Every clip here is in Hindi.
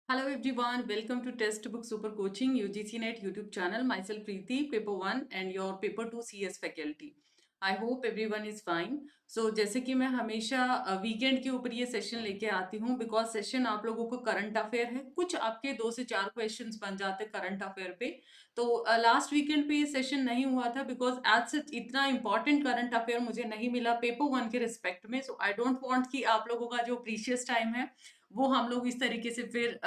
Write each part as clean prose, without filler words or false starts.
Hello everyone, welcome to Textbook Super Coaching UGC Net YouTube channel. Myself Preeti, Paper 1 and your Paper 2 CS faculty. I hope everyone is fine. So जैसे कि मैं हमेशा वीकेंड के ऊपर ये सेशन लेके आती हूँ बिकॉज सेशन आप लोगों को करंट अफेयर है, कुछ आपके 2 से 4 क्वेश्चंस बन जाते हैं करंट अफेयर पे। तो लास्ट वीकेंड पे ये सेशन नहीं हुआ था बिकॉज एज सच इतना इंपॉर्टेंट करंट अफेयर मुझे नहीं मिला पेपर 1 के रिस्पेक्ट में। सो आई डोंट वांट कि आप लोगों का जो प्रीशियस टाइम है वो हम लोग इस तरीके से फिर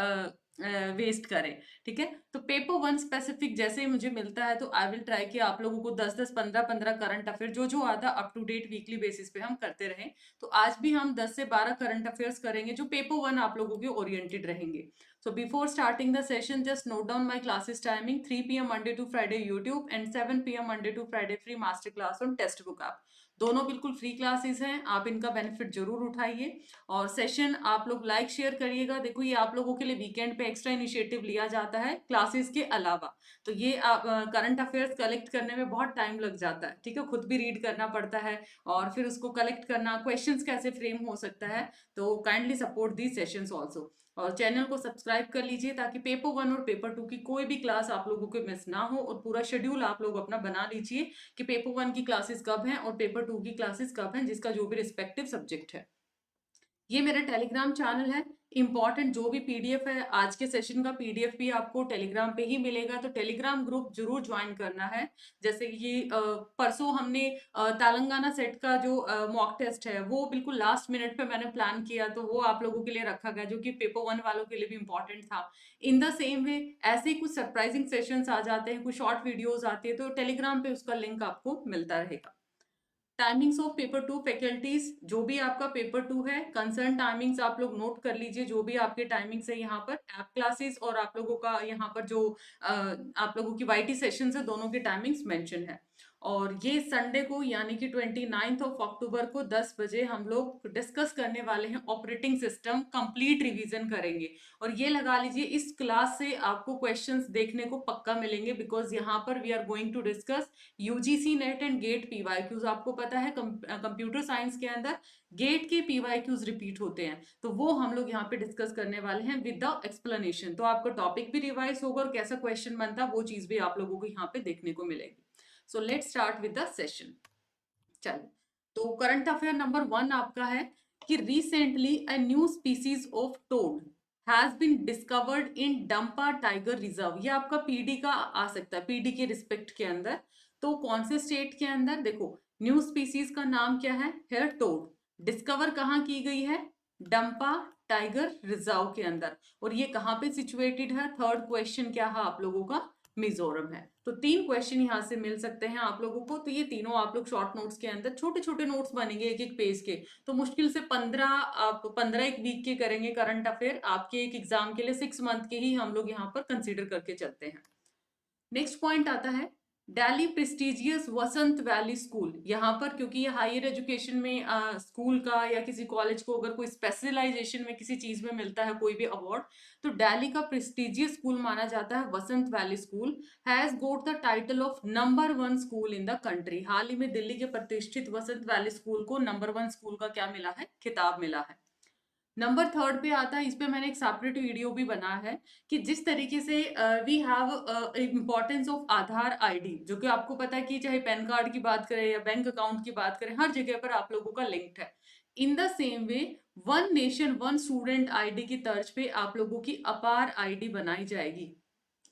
वेस्ट करें। ठीक है, तो पेपर 1 स्पेसिफिक जैसे ही मुझे मिलता है तो आई विल ट्राई कि आप लोगों को 10-10 15-15 करंट अफेयर जो आता up to date weekly basis पे हम करते रहें। तो आज भी हम 10 से 12 करंट अफेयर्स करेंगे जो पेपर 1 आप लोगों के ओरिएंटेड रहेंगे। So before starting the session, just note down my classes timing: 3 p.m. Monday to Friday YouTube and 7 p.m. Monday to Friday free master class on Textbook app. दोनों बिल्कुल फ्री क्लासेस हैं, आप इनका बेनिफिट जरूर उठाइए और सेशन आप लोग लाइक शेयर करिएगा। देखो ये आप लोगों के लिए वीकेंड पे एक्स्ट्रा इनिशिएटिव लिया जाता है क्लासेस के अलावा। तो ये आप करंट अफेयर्स कलेक्ट करने में बहुत टाइम लग जाता है, ठीक है, खुद भी रीड करना पड़ता है और फिर उसको कलेक्ट करना, क्वेश्चंस कैसे फ्रेम हो सकता है। तो kindly support the sessions also और चैनल को सब्सक्राइब कर लीजिए ताकि पेपर 1 और पेपर 2 की कोई भी क्लास आप लोगों को मिस ना हो और पूरा शेड्यूल आप लोग अपना बना लीजिए कि पेपर 1 की क्लासेस कब हैं और पेपर 2 की क्लासेस कब हैं, जिसका जो भी रिस्पेक्टिव सब्जेक्ट है। ये मेरा टेलीग्राम चैनल है। इंपॉर्टेंट जो भी पीडीएफ है, आज के सेशन का पीडीएफ भी आपको टेलीग्राम पे ही मिलेगा, तो टेलीग्राम ग्रुप जरूर ज्वाइन करना है। जैसे ये परसों हमने तेलंगाना सेट का जो मॉक टेस्ट है वो बिल्कुल लास्ट मिनट पे मैंने प्लान किया, तो वो आप लोगों के लिए रखा गया जो कि पेपर 1 वालों के लिए भी इंपॉर्टेंट था। इन द सेम वे ऐसे ही कुछ सरप्राइजिंग सेशंस आ जाते हैं, कुछ शॉर्ट वीडियोज आती है, तो टेलीग्राम पे उसका लिंक आपको मिलता रहेगा। टाइमिंग्स ऑफ पेपर 2 फैकल्टीज, जो भी आपका पेपर 2 है कंसर्न टाइमिंग्स आप लोग नोट कर लीजिए। जो भी आपके टाइमिंग्स है यहाँ पर ऐप क्लासेस और आप लोगों का यहाँ पर जो आप लोगों की वाईटी सेशंस है, दोनों की टाइमिंग्स मेंशन है। और ये संडे को यानी कि 29 ऑफ अक्टूबर को 10 बजे हम लोग डिस्कस करने वाले हैं ऑपरेटिंग सिस्टम, कंप्लीट रिवीजन करेंगे। और ये लगा लीजिए इस क्लास से आपको क्वेश्चंस देखने को पक्का मिलेंगे बिकॉज यहाँ पर we are going to discuss UGC NET and GATE PYQs. आपको पता है कंप्यूटर साइंस के अंदर गेट के पीवाईक्यूज रिपीट होते हैं, तो वो हम लोग यहाँ पे डिस्कस करने वाले हैं विद द एक्सप्लेनेशन। तो आपका टॉपिक भी रिवाइज होगा और कैसा क्वेश्चन बनता है वो चीज भी आप लोगों को यहाँ पे देखने को मिलेगी। So let's start with the session. चलो, तो करंट अफेयर नंबर 1 आपका है कि recently a new species of toad has been discovered in Dampa tiger reserve. ये आपका पीडी का आ सकता है, पीडी के रिस्पेक्ट के अंदर। तो कौन से स्टेट के अंदर, देखो न्यू स्पीसीज का नाम क्या है, हेयर टोड। डिस्कवर कहाँ की गई है, डंपा टाइगर रिजर्व के अंदर। और ये कहाँ पे सिचुएटेड है, थर्ड क्वेश्चन क्या है आप लोगों का, मिजोरम है। तो 3 क्वेश्चन यहाँ से मिल सकते हैं आप लोगों को। तो ये तीनों आप लोग शॉर्ट नोट्स के अंदर, छोटे छोटे नोट्स बनेंगे एक एक पेज के, तो मुश्किल से 15, आप 15 एक वीक के करेंगे करंट अफेयर। आपके एक एग्जाम के लिए 6 मंथ के ही हम लोग यहाँ पर कंसिडर करके चलते हैं। नेक्स्ट पॉइंट आता है दिल्ली प्रेस्टिजियस वसंत वैली स्कूल। यहाँ पर क्योंकि ये हायर एजुकेशन में स्कूल का या किसी कॉलेज को अगर कोई स्पेशलाइजेशन में किसी चीज में मिलता है कोई भी अवार्ड, तो दिल्ली का प्रेस्टिजियस स्कूल माना जाता है Vasant Valley School. Has got the title of number 1 school in the country. हाल ही में दिल्ली के प्रतिष्ठित वसंत वैली स्कूल को नंबर 1 स्कूल का क्या मिला है, खिताब मिला है। नंबर 3 पे आता है, इस पे मैंने एक सेपरेट वीडियो भी बनाया है कि जिस तरीके से we have importance of Aadhaar ID, जो कि आपको पता है कि चाहे पैन कार्ड की बात करें या बैंक अकाउंट की बात करें, हर जगह पर आप लोगों का लिंक्ड है। In the same way one nation one student ID की तर्ज पे आप लोगों की अपार आईडी बनाई जाएगी।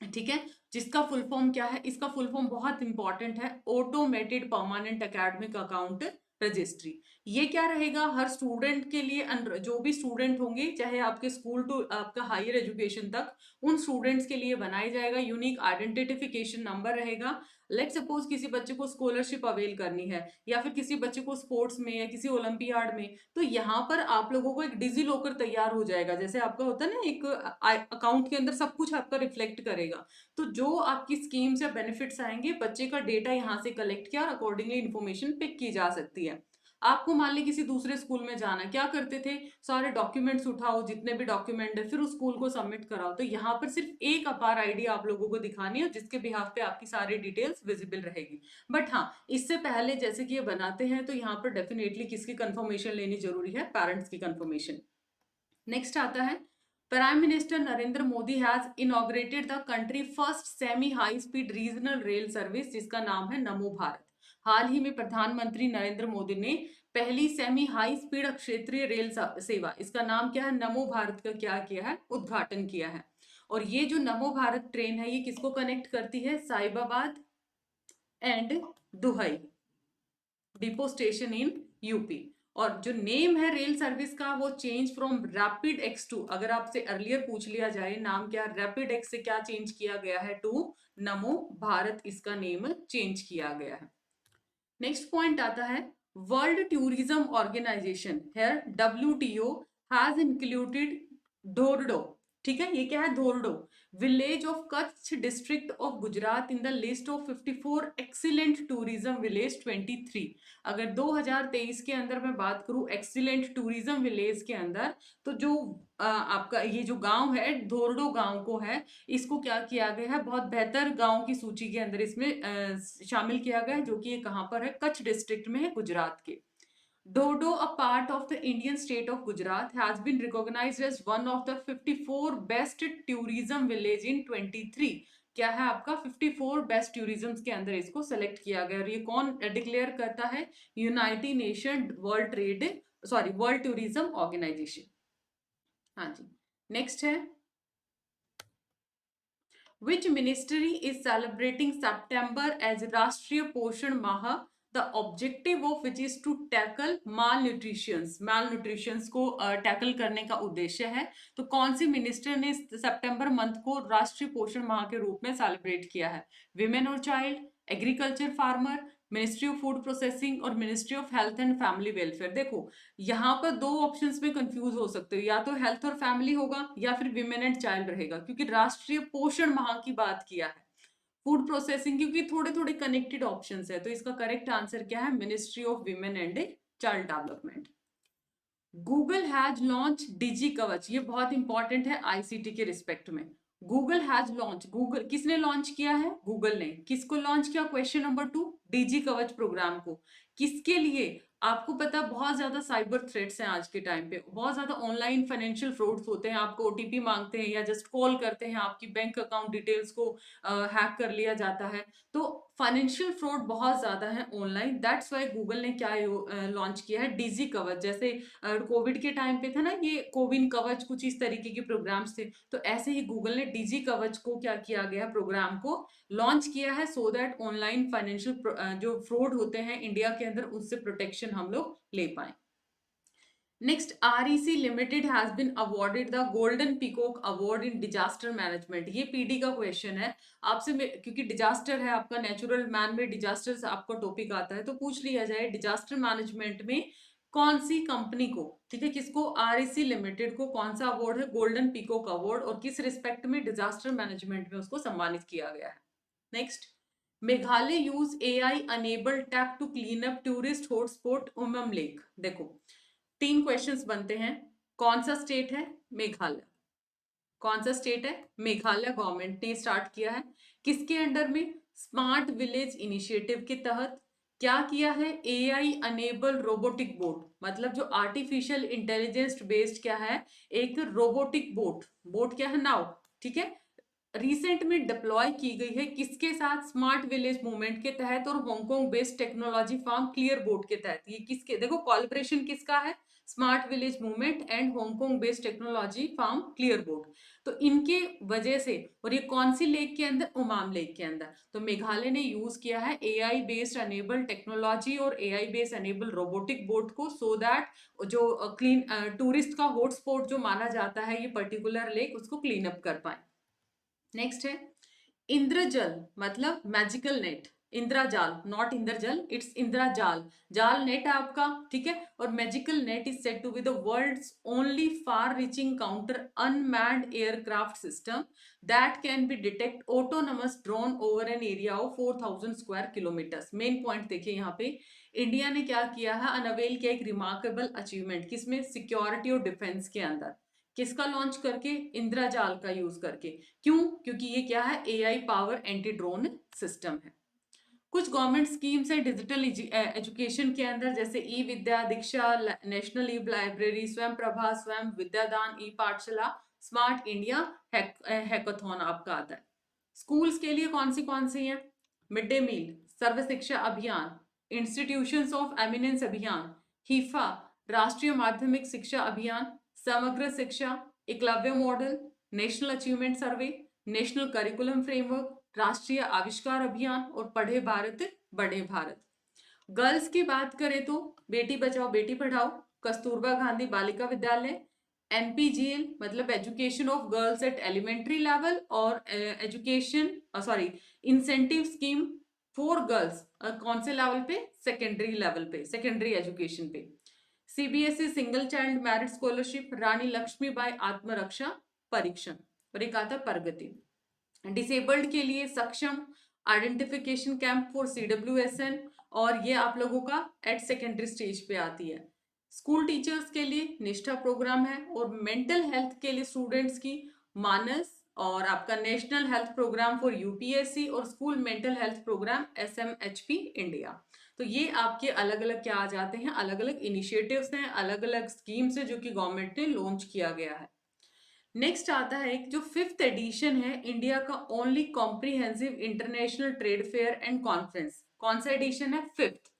ठीक है, जिसका फुल फॉर्म क्या है, इसका फुल फॉर्म बहुत इंपॉर्टेंट है, automated permanent academic account registry. ये क्या रहेगा, हर स्टूडेंट के लिए, जो भी स्टूडेंट होंगे चाहे आपके स्कूल टू आपका हायर एजुकेशन तक, उन स्टूडेंट्स के लिए बनाई जाएगा। यूनिक आइडेंटिफिकेशन नंबर रहेगा। लेट सपोज किसी बच्चे को स्कॉलरशिप अवेल करनी है या फिर किसी बच्चे को स्पोर्ट्स में या किसी ओलंपियाड में, तो यहाँ पर आप लोगों को एक डिजी लॉकर तैयार हो जाएगा। जैसे आपका होता है ना, एक अकाउंट के अंदर सब कुछ आपका रिफ्लेक्ट करेगा। तो जो आपकी स्कीम्स या बेनिफिट्स आएंगे, बच्चे का डेटा यहाँ से कलेक्ट किया और अकॉर्डिंगली इन्फॉर्मेशन पिक की जा सकती है। आपको मान ली किसी दूसरे स्कूल में जाना, क्या करते थे, सारे डॉक्यूमेंट्स उठाओ, जितने भी डॉक्यूमेंट है, फिर उस स्कूल को सबमिट कराओ। तो यहाँ पर सिर्फ एक अपार आईडी आप लोगों को दिखानी है जिसके बिहाफ पे आपकी सारी डिटेल्स विजिबल रहेगी। बट हाँ, इससे पहले जैसे कि ये बनाते हैं तो यहाँ पर डेफिनेटली किसकी कंफर्मेशन लेनी जरूरी है, पेरेंट्स की कंफर्मेशन। नेक्स्ट आता है Prime Minister Narendra Modi has inaugurated the country first semi high speed regional rail service जिसका नाम है नमो भारत। हाल ही में प्रधानमंत्री नरेंद्र मोदी ने पहली सेमी हाई स्पीड क्षेत्रीय रेल सेवा, इसका नाम क्या है, नमो भारत का क्या किया है, उद्घाटन किया है। और ये जो नमो भारत ट्रेन है ये किसको कनेक्ट करती है, Sahibabad and Duhai depot station in UP. और जो नेम है रेल सर्विस का वो change from rapid X to, अगर आपसे अर्लियर पूछ लिया जाए नाम क्या, रैपिड एक्स से क्या चेंज किया गया है, टू नमो भारत, इसका नेम चेंज किया गया है। नेक्स्ट पॉइंट आता है वर्ल्ड टूरिज्म ऑर्गेनाइजेशन है WTO हैज इंक्लूडेड डोरडो, ठीक है, ये क्या है, Dhordo village of Kutch district of Gujarat in the list of 54 excellent tourism village 23। अगर 2023 के अंदर मैं बात करूं एक्सीलेंट टूरिज्म विलेज के अंदर, तो जो आपका ये जो गांव है धोरडो गांव को है, इसको क्या किया गया है, बहुत बेहतर गांव की सूची के अंदर इसमें शामिल किया गया है, जो कि ये कहां पर है, कच्छ डिस्ट्रिक्ट में है, गुजरात के। Dodo, a part of the Indian state of Gujarat, has been recognized as one of the 54 best tourism village in 23। क्या है आपका 54 बेस्ट टूरिज्म के अंदर इसको सेलेक्ट किया गया, और ये कौन डिक्लेयर करता है, United Nation World Tourism Organization. हाँ जी, नेक्स्ट है Which ministry is celebrating September as राष्ट्रीय पोषण माह, the objective of which is to tackle malnutrition को टैकल करने का उद्देश्य है। तो कौन सी मिनिस्टर ने सितंबर मंथ को राष्ट्रीय पोषण माह के रूप में सेलिब्रेट किया है, विमेन और child, agriculture farmer, ministry of food processing और ministry of health and family welfare. देखो यहाँ पर दो ऑप्शंस में कंफ्यूज हो सकते हो, या तो हेल्थ और फैमिली होगा या फिर विमेन एंड चाइल्ड रहेगा, क्योंकि राष्ट्रीय पोषण माह की बात किया है, फूड प्रोसेसिंग, क्योंकि थोड़े थोड़े कनेक्टेड ऑप्शंस है, तो इसका करेक्ट आंसर क्या है, ministry of women and child development. Google has launch Digi Kavach, ये बहुत इंपॉर्टेंट है आईसीटी के रिस्पेक्ट में। गूगल हैज लॉन्च, गूगल किसने लॉन्च किया है, गूगल ने किसको लॉन्च किया, क्वेश्चन नंबर 2, डिजी कवच प्रोग्राम को, किसके लिए, आपको पता बहुत ज्यादा साइबर थ्रेट्स हैं आज के टाइम पे, बहुत ज्यादा ऑनलाइन फाइनेंशियल फ्रॉड्स होते हैं, आपको ओटीपी मांगते हैं या जस्ट कॉल करते हैं, आपकी बैंक अकाउंट डिटेल्स को हैक कर लिया जाता है, तो फाइनेंशियल फ्रॉड बहुत ज्यादा है ऑनलाइन। दैट्स वाई गूगल ने क्या लॉन्च किया है, डिजी कवच, जैसे कोविड के टाइम पे था ना ये कोविन कवच, कुछ इस तरीके के प्रोग्राम्स थे, तो ऐसे ही गूगल ने डिजी कवच को क्या किया गया, प्रोग्राम को लॉन्च किया है, सो दैट ऑनलाइन फाइनेंशियल जो फ्रॉड होते हैं इंडिया के अंदर उससे प्रोटेक्शन हम लोग ले पाए। Next, REC limited has been awarded the golden peacock award in disaster management. ये पीडी का क्वेश्चन है आपसे, क्योंकि डिजास्टर है आपका, नेचुरल मैन में डिजास्टर आपका टॉपिक आता है, तो पूछ लिया जाए डिजास्टर मैनेजमेंट में कौन सी कंपनी को, ठीक है, किसको, REC लिमिटेड को कौन सा अवार्ड है, गोल्डन पीकॉक अवार्ड, और किस रिस्पेक्ट में डिजास्टर मैनेजमेंट में उसको सम्मानित किया गया है। Next, Meghalaya use AI enable tech to clean up tourist hotspot Umiam lake. देखो 3 क्वेश्चंस बनते हैं, कौन सा स्टेट है, मेघालय, कौन सा स्टेट है, मेघालय गवर्नमेंट ने स्टार्ट किया है, किसके अंडर में, स्मार्ट विलेज इनिशिएटिव के तहत। क्या किया है, AI अनेबल रोबोटिक बोट, मतलब जो आर्टिफिशियल इंटेलिजेंस बेस्ड क्या है, एक रोबोटिक बोट क्या है, नाउ, ठीक है, रिसेंट में डिप्लॉय की गई है, किसके साथ, स्मार्ट विलेज मूवमेंट के तहत और Hong Kong based technology firm clear board के तहत। ये किसके, देखो कॉलब्रेशन किसका है, smart village movement and Hong Kong based technology firm clear board, तो इनके वजह से, और ये कौन सी लेक के अंदर, उमाम लेक के अंदर। तो मेघालय ने यूज किया है AI बेस्ड अनेबल टेक्नोलॉजी और AI based enable robotic boat को, सो दैट जो क्लीन टूरिस्ट का हॉटस्पॉट जो माना जाता है ये पर्टिकुलर लेक, उसको क्लीन अप कर पाए। नेक्स्ट है इंद्रजल, मतलब magical net, Indrajaal not Indrajal, it's Indrajaal, जाल नेट है आपका, ठीक है, और magical net is said to be the world's only far reaching counter unmanned aircraft system that can be detect autonomous drone over an area of 4000 square kilometres. Main point देखिए यहाँ पे, इंडिया ने क्या किया है, अनवेल किया एक रिमार्केबल अचीवमेंट, किसमें, सिक्योरिटी और डिफेंस के अंदर, किसका लॉन्च करके, इंद्रजाल का यूज करके। क्यों, क्योंकि ये क्या है, AI power anti drone system है। कुछ गवर्नमेंट स्कीम्स है डिजिटल एजुकेशन के अंदर, जैसे ई विद्या, दीक्षा, नेशनल ई लाइब्रेरी, स्वयं प्रभा, स्वयं विद्यादान, ई पाठशाला, स्मार्ट इंडिया हैकाथॉन आपका आता है। स्कूल्स के लिए कौन सी हैं? मिड डे मील, सर्व शिक्षा अभियान, इंस्टीट्यूशंस ऑफ एमिनेंस अभियान, हीफा, राष्ट्रीय माध्यमिक शिक्षा अभियान, समग्र शिक्षा, एकलव्य मॉडल, नेशनल अचीवमेंट सर्वे, नेशनल करिकुलम फ्रेमवर्क, राष्ट्रीय आविष्कार अभियान और पढ़े भारत बढ़े भारत। गर्ल्स की बात करें तो बेटी बचाओ बेटी पढ़ाओ, कस्तूरबा गांधी बालिका विद्यालय, एनपीजीएल मतलब education of girls at elementary level, और education incentive scheme for girls कौन से लेवल पे? सेकेंडरी लेवल पे, सेकेंडरी एजुकेशन पे। CBSE single child merit scholarship, Rani Lakshmibai Atmaraksha Parikshan, और एक आता प्रगति। डिसेबल्ड के लिए सक्षम आइडेंटिफिकेशन कैंप फॉर CWSN, और ये आप लोगों का एट सेकेंडरी स्टेज पे आती है। स्कूल टीचर्स के लिए निष्ठा प्रोग्राम है, और मेंटल हेल्थ के लिए स्टूडेंट्स की मानस, और आपका national health programme for UPSC, और school mental health programme SMHP India. तो ये आपके अलग अलग क्या आ जाते हैं, अलग अलग इनिशिएटिव्स हैं, अलग अलग स्कीम्स हैं जो कि गवर्नमेंट ने लॉन्च किया गया है। नेक्स्ट आता है जो 5th एडिशन है इंडिया का only comprehensive international trade fair and conference. कौन सा एडिशन है? 5th।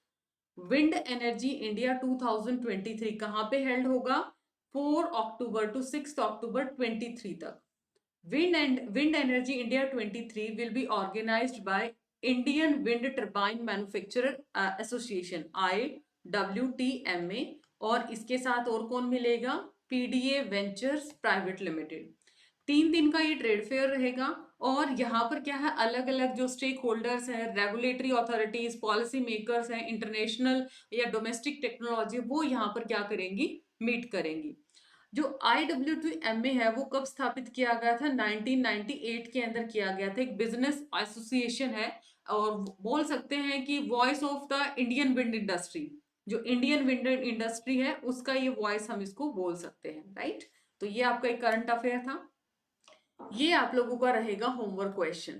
विंड एनर्जी इंडिया 2023 कहाँ पे हेल्ड होगा? 4 अक्टूबर टू 6 अक्टूबर 23 तक। Wind energy India 23 will be organised by Indian wind turbine manufacturer association IWTMA, और इसके साथ और कौन मिलेगा? PDA ventures private limited. 3 दिन का ये ट्रेड फेयर रहेगा, और यहाँ पर क्या है, अलग अलग जो स्टेक होल्डर्स हैं, रेगुलेटरी अथॉरिटीज, पॉलिसी मेकर्स हैं, इंटरनेशनल या डोमेस्टिक टेक्नोलॉजी, वो यहाँ पर क्या करेंगी? मीट करेंगी। जो IWTMA है वो कब स्थापित किया गया था? 1998 के अंदर किया गया था। एक बिजनेस एसोसिएशन है, और बोल सकते हैं कि voice of the Indian wind industry, जो इंडियन विंड इंडस्ट्री है उसका ये वॉइस हम इसको बोल सकते हैं, राइट। तो ये आपका एक करंट अफेयर था, ये आप लोगों का रहेगा होमवर्क क्वेश्चन,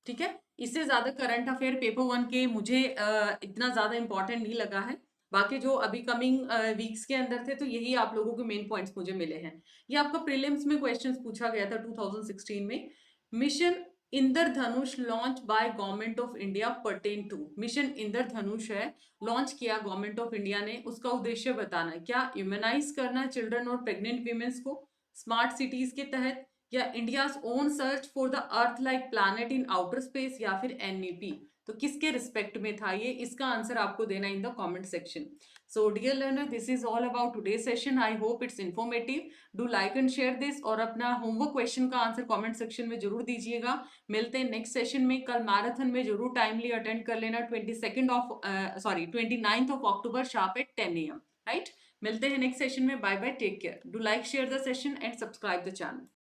ठीक है। इससे ज्यादा करंट अफेयर पेपर 1 के मुझे इतना ज्यादा इंपॉर्टेंट नहीं लगा है। बाकी जो अभी कमिंग वीक्स के अंदर थे, तो यही आप लोगों के मेन पॉइंट्स मुझे मिले हैं। ये आपका प्रीलिम्स में क्वेश्चंस पूछा गया था 2016 में। Mission Indradhanush launch by government of India pertain to. Mission Indradhanush है, लॉन्च किया गवर्नमेंट ऑफ इंडिया ने, उसका उद्देश्य बताना है। क्या? इम्यूनाइज करना चिल्ड्रन और प्रेग्नेंट वीमेंस को स्मार्ट सिटीज के तहत, या India's own search for the earth like planet in outer space, या फिर NEP। तो किसके रिस्पेक्ट में था ये? इसका आंसर आपको देना in the comment section. So dear learner, this is all about today session. I hope it's informative. Do like and share this, और अपना होमवर्क क्वेश्चन का आंसर कमेंट सेक्शन में जरूर दीजिएगा। मिलते हैं नेक्स्ट सेशन में। कल मैराथन में जरूर टाइमली अटेंड कर लेना, 29th of October sharp at 10 AM, right. मिलते हैं नेक्स्ट सेशन में। Bye bye, take care. Do like share the session and subscribe the channel.